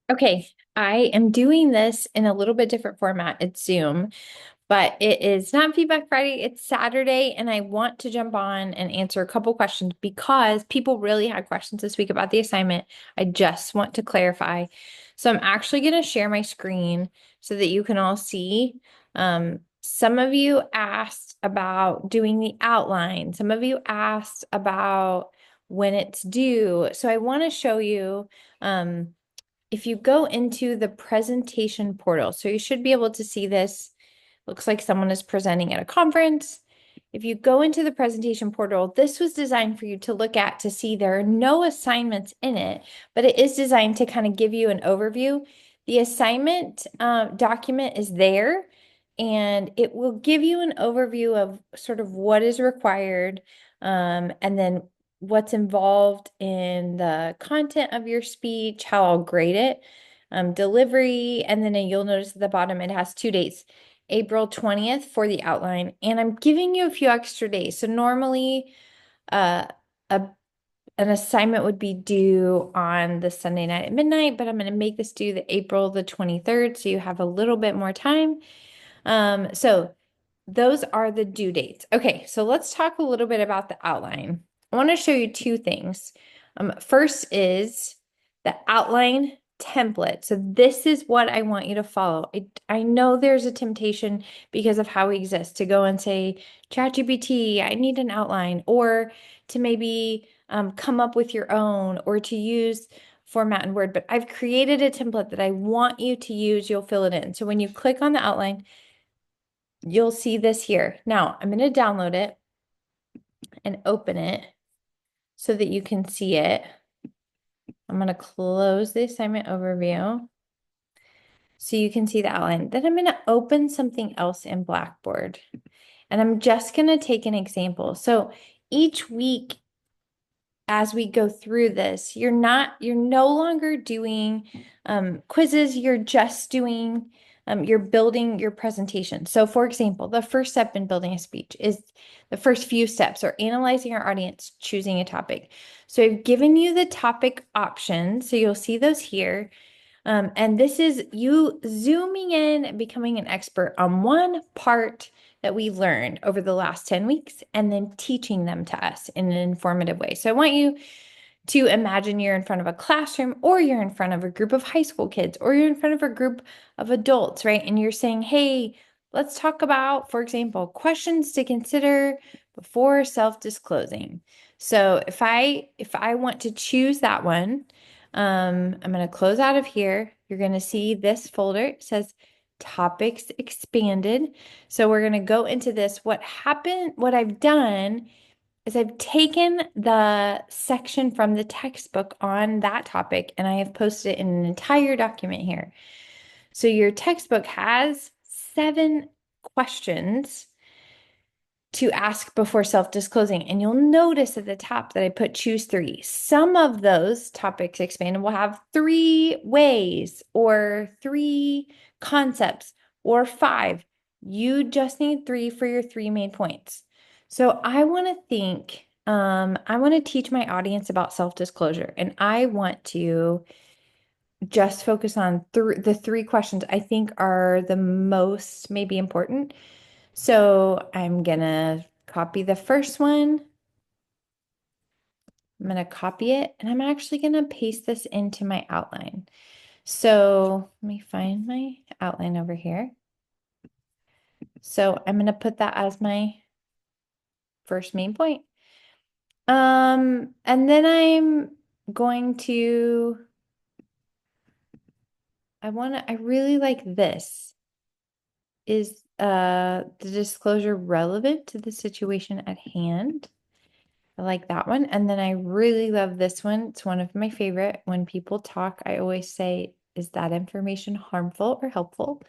Okay, I am doing this in a little bit different format. It's Zoom, but it is not Feedback Friday. It's Saturday, and I want to jump on and answer a couple questions because people really had questions this week about the assignment. I just want to clarify. So I'm actually going to share my screen so that you can all see. Some of you asked about doing the outline. Some of you asked about when it's due. So I want to show you. If you go into the presentation portal, so you should be able to see this. Looks like someone is presenting at a conference. If you go into the presentation portal, this was designed for you to look at to see there are no assignments in it, but it is designed to kind of give you an overview. The assignment document is there, and it will give you an overview of sort of what is required, and then what's involved in the content of your speech, how I'll grade it, delivery, and then you'll notice at the bottom it has 2 dates. April 20th for the outline, and I'm giving you a few extra days. So normally uh, a, an assignment would be due on the Sunday night at midnight, but I'm going to make this due the April the 23rd, so you have a little bit more time. So those are the due dates. Okay, so let's talk a little bit about the outline. I want to show you two things. First is the outline template. So this is what I want you to follow. I know there's a temptation because of how we exist to go and say, ChatGPT, I need an outline, or to maybe come up with your own, or to use format in Word. But I've created a template that I want you to use. You'll fill it in. So when you click on the outline, you'll see this here. Now, I'm going to download it and open it so that you can see it. I'm going to close the assignment overview so you can see the outline. Then I'm going to open something else in Blackboard. And I'm just going to take an example. So each week as we go through this, you're no longer doing quizzes, you're just doing, you're building your presentation. So for example, the first step in building a speech is the first few steps are analyzing our audience, choosing a topic. So I've given you the topic options. So you'll see those here. And this is you zooming in and becoming an expert on one part that we learned over the last 10 weeks and then teaching them to us in an informative way. So I want you to imagine you're in front of a classroom, or you're in front of a group of high school kids, or you're in front of a group of adults, right? And you're saying, hey, let's talk about, for example, questions to consider before self-disclosing. So if I want to choose that one, I'm going to close out of here. You're going to see this folder. It says topics expanded. So we're going to go into this. What I've done is I've taken the section from the textbook on that topic and I have posted it in an entire document here. So your textbook has 7 questions to ask before self-disclosing. And you'll notice at the top that I put choose 3. Some of those topics expanded will have 3 ways or 3 concepts or 5. You just need 3 for your 3 main points. So I want to I want to teach my audience about self-disclosure, and I want to just focus on the 3 questions I think are the most maybe important. So I'm gonna copy the first one. I'm gonna copy it, and I'm actually gonna paste this into my outline. So let me find my outline over here. So I'm gonna put that as my first main point. And then I'm going to, I really like this. Is the disclosure relevant to the situation at hand? I like that one. And then I really love this one. It's one of my favorite. When people talk, I always say, is that information harmful or helpful?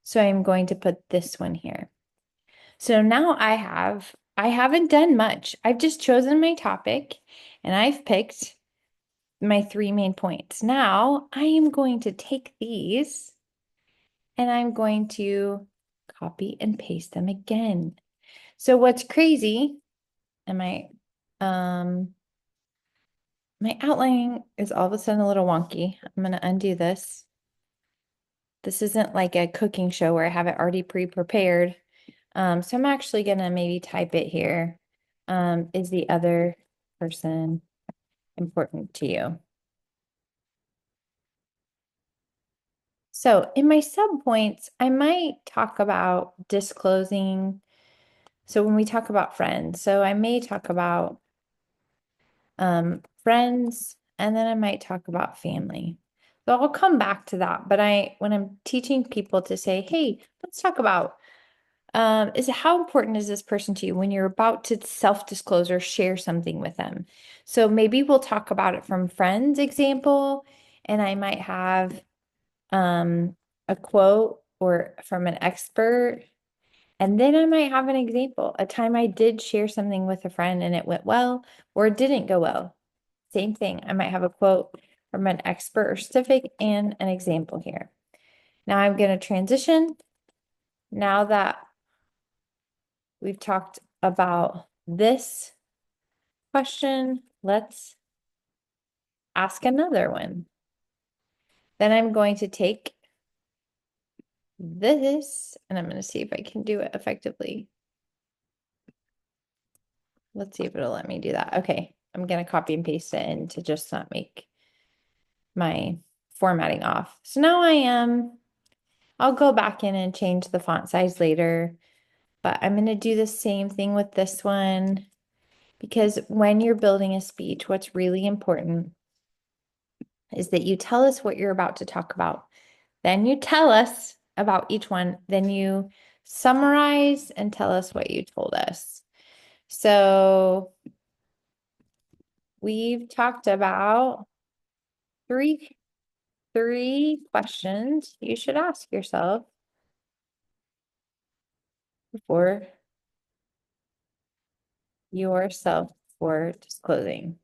So I'm going to put this one here. So now I haven't done much. I've just chosen my topic and I've picked my 3 main points. Now I am going to take these and I'm going to copy and paste them again. So what's crazy, am I, my outline is all of a sudden a little wonky. I'm going to undo this. This isn't like a cooking show where I have it already pre-prepared. So I'm actually going to maybe type it here. Is the other person important to you? So in my subpoints, I might talk about disclosing. So when we talk about friends, so I may talk about friends, and then I might talk about family. So I'll come back to that. But when I'm teaching people to say, hey, let's talk about is how important is this person to you when you're about to self-disclose or share something with them? So maybe we'll talk about it from friends example, and I might have a quote or from an expert. And then I might have an example, a time I did share something with a friend and it went well or it didn't go well. Same thing. I might have a quote from an expert or specific and an example here. Now I'm going to transition. Now that we've talked about this question, let's ask another one. Then I'm going to take this and I'm going to see if I can do it effectively. Let's see if it'll let me do that. Okay, I'm going to copy and paste it in to just not make my formatting off. So now I'll go back in and change the font size later, but I'm going to do the same thing with this one because when you're building a speech, what's really important is that you tell us what you're about to talk about. Then you tell us about each one. Then you summarize and tell us what you told us. So we've talked about three questions you should ask yourself before yourself for disclosing.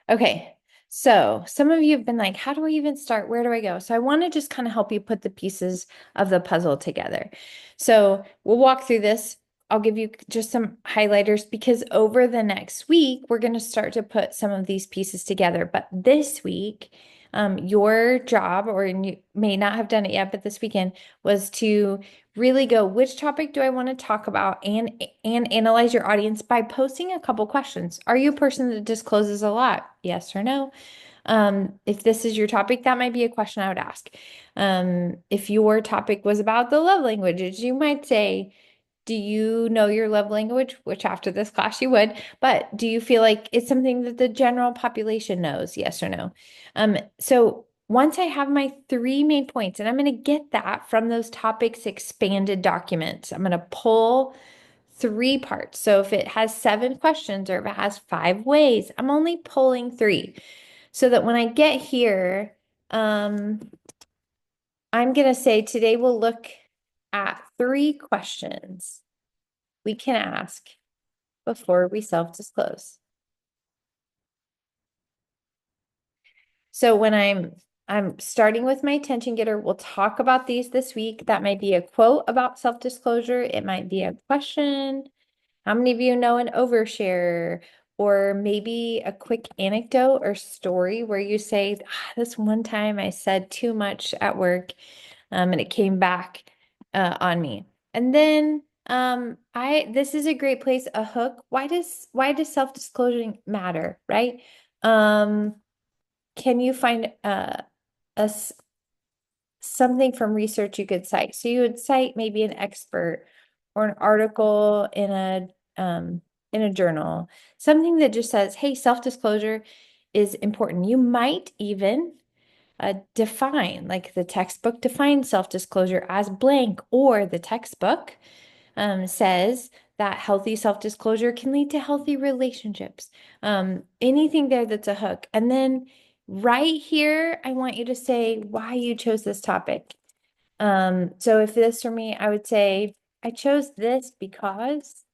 Okay, so some of you have been like, how do I even start? Where do I go? So I want to just kind of help you put the pieces of the puzzle together. So we'll walk through this. I'll give you just some highlighters because over the next week, we're going to start to put some of these pieces together. But this week, your job, or you may not have done it yet, but this weekend was to really go, which topic do I want to talk about and analyze your audience by posting a couple questions. Are you a person that discloses a lot? Yes or no? If this is your topic, that might be a question I would ask. If your topic was about the love languages, you might say, do you know your love language? Which after this class you would, but do you feel like it's something that the general population knows? Yes or no? So once I have my three main points, and I'm going to get that from those topics expanded documents, I'm going to pull three parts. So if it has 7 questions or if it has 5 ways, I'm only pulling 3 so that when I get here, I'm going to say today we'll look at 3 questions we can ask before we self-disclose. So when I'm starting with my attention getter, we'll talk about these this week. That might be a quote about self-disclosure. It might be a question. How many of you know an overshare? Or maybe a quick anecdote or story where you say, this one time I said too much at work, and it came back on me. And then this is a great place, a hook. Why does self-disclosure matter, right? Can you find something from research you could cite? So you would cite maybe an expert or an article in a journal, something that just says, hey, self-disclosure is important. You might even define, like the textbook defines self-disclosure as blank, or the textbook says that healthy self-disclosure can lead to healthy relationships. Anything there that's a hook. And then right here, I want you to say why you chose this topic. So if this were me, I would say, I chose this because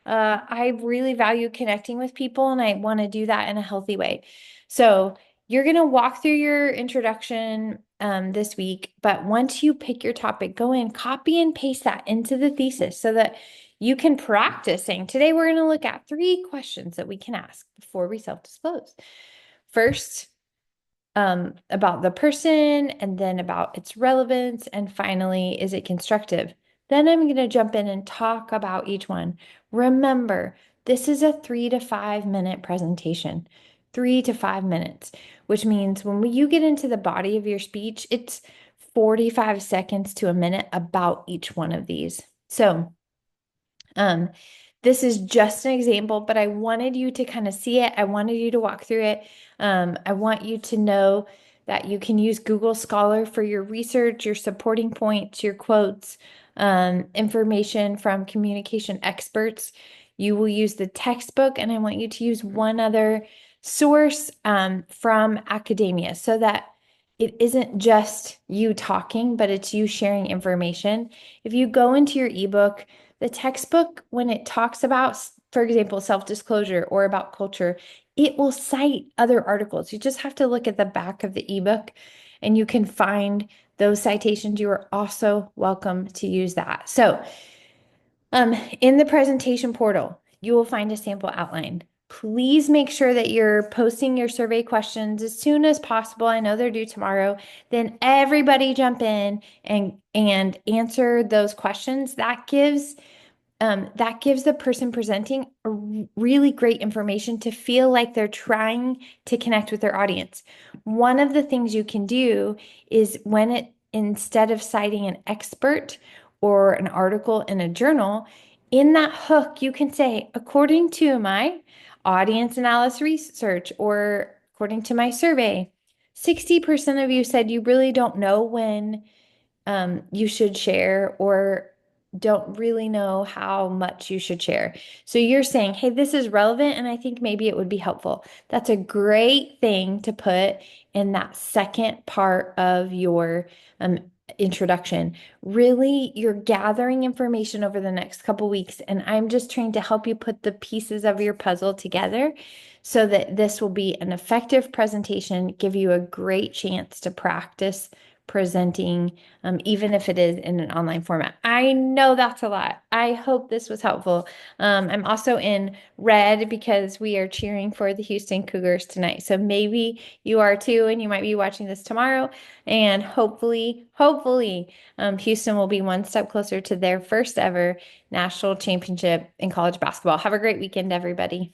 I really value connecting with people and I want to do that in a healthy way. So you're going to walk through your introduction this week, but once you pick your topic, go in, copy and paste that into the thesis so that You can practice saying, today we're going to look at 3 questions that we can ask before we self-disclose. First, about the person, and then about its relevance, and finally, is it constructive? Then I'm going to jump in and talk about each one. Remember, this is a 3 to 5 minute presentation, 3 to 5 minutes, which means when you get into the body of your speech, it's 45 seconds to a minute about each one of these. So, um, this is just an example, but I wanted you to kind of see it. I wanted you to walk through it. I want you to know that you can use Google Scholar for your research, your supporting points, your quotes, information from communication experts. You will use the textbook, and I want you to use one other source from academia so that it isn't just you talking, but it's you sharing information. If you go into your ebook, the textbook, when it talks about, for example, self-disclosure or about culture, it will cite other articles. You just have to look at the back of the ebook and you can find those citations. You are also welcome to use that. So, in the presentation portal, you will find a sample outline. Please make sure that you're posting your survey questions as soon as possible. I know they're due tomorrow. Then everybody jump in and answer those questions. That gives the person presenting really great information to feel like they're trying to connect with their audience. One of the things you can do is instead of citing an expert or an article in a journal, in that hook, you can say, according to my audience analysis research or according to my survey, 60% of you said you really don't know when you should share or don't really know how much you should share. So you're saying, hey, this is relevant and I think maybe it would be helpful. That's a great thing to put in that second part of your introduction. Really, you're gathering information over the next couple weeks, and I'm just trying to help you put the pieces of your puzzle together so that this will be an effective presentation, give you a great chance to practice presenting, even if it is in an online format. I know that's a lot. I hope this was helpful. I'm also in red because we are cheering for the Houston Cougars tonight. So maybe you are too, and you might be watching this tomorrow. And hopefully, Houston will be one step closer to their first ever national championship in college basketball. Have a great weekend, everybody.